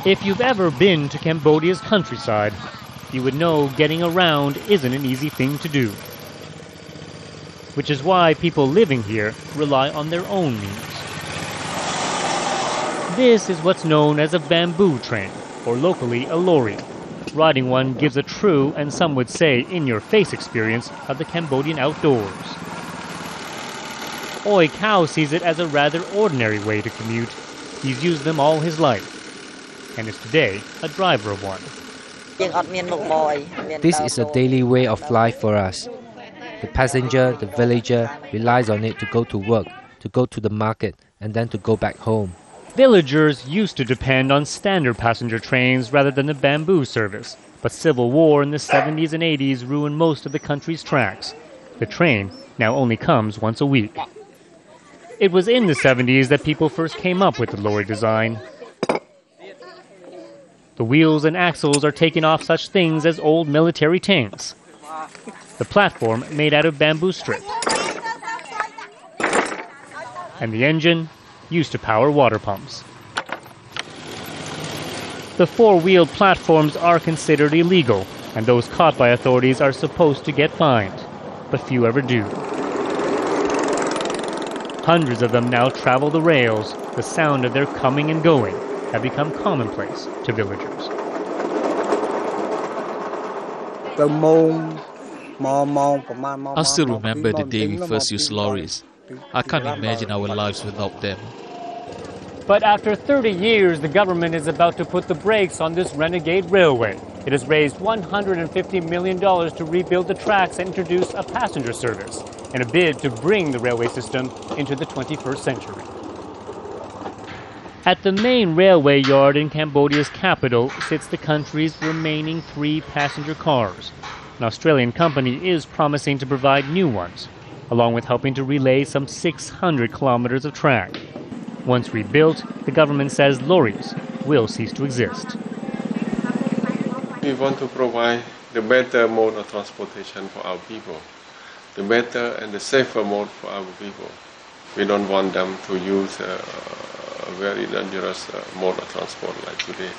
If you've ever been to Cambodia's countryside, you would know getting around isn't an easy thing to do. Which is why people living here rely on their own means. This is what's known as a bamboo train, or locally a lorry. Riding one gives a true, and some would say in-your-face experience of the Cambodian outdoors. Oi Chao sees it as a rather ordinary way to commute. He's used them all his life, and is today a driver of one. This is a daily way of life for us. The passenger, the villager, relies on it to go to work, to go to the market, and then to go back home. Villagers used to depend on standard passenger trains rather than the bamboo service, but civil war in the 70s and 80s ruined most of the country's tracks. The train now only comes once a week. It was in the 70s that people first came up with the lorry design. The wheels and axles are taken off such things as old military tanks. The platform made out of bamboo strip. And the engine used to power water pumps. The four-wheeled platforms are considered illegal, and those caught by authorities are supposed to get fined, but few ever do. Hundreds of them now travel the rails. The sound of their coming and going have become commonplace to villagers. I still remember the day we first used lorries. I can't imagine our lives without them. But after 30 years, the government is about to put the brakes on this renegade railway. It has raised $150 million to rebuild the tracks and introduce a passenger service in a bid to bring the railway system into the 21st century. At the main railway yard in Cambodia's capital sits the country's remaining 3 passenger cars. An Australian company is promising to provide new ones, along with helping to relay some 600 kilometers of track. Once rebuilt, the government says lorries will cease to exist. We want to provide the better mode of transportation for our people, the better and the safer mode for our people. We don't want them to use a very dangerous mode of transport like today.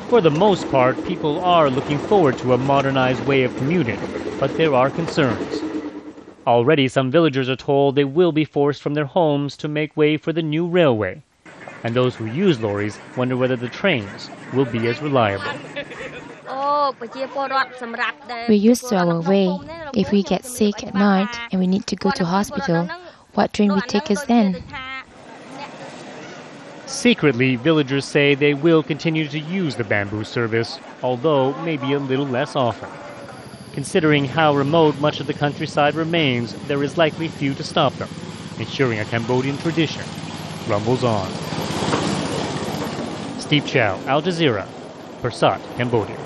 For the most part, people are looking forward to a modernized way of commuting, but there are concerns. Already, some villagers are told they will be forced from their homes to make way for the new railway. And those who use lorries wonder whether the trains will be as reliable. We're used to our way. If we get sick at night and we need to go to hospital, what train will take us then? Secretly, villagers say they will continue to use the bamboo service, although maybe a little less often. Considering how remote much of the countryside remains, there is likely few to stop them, ensuring a Cambodian tradition rumbles on. Steve Chao, Al Jazeera, Pursat, Cambodia.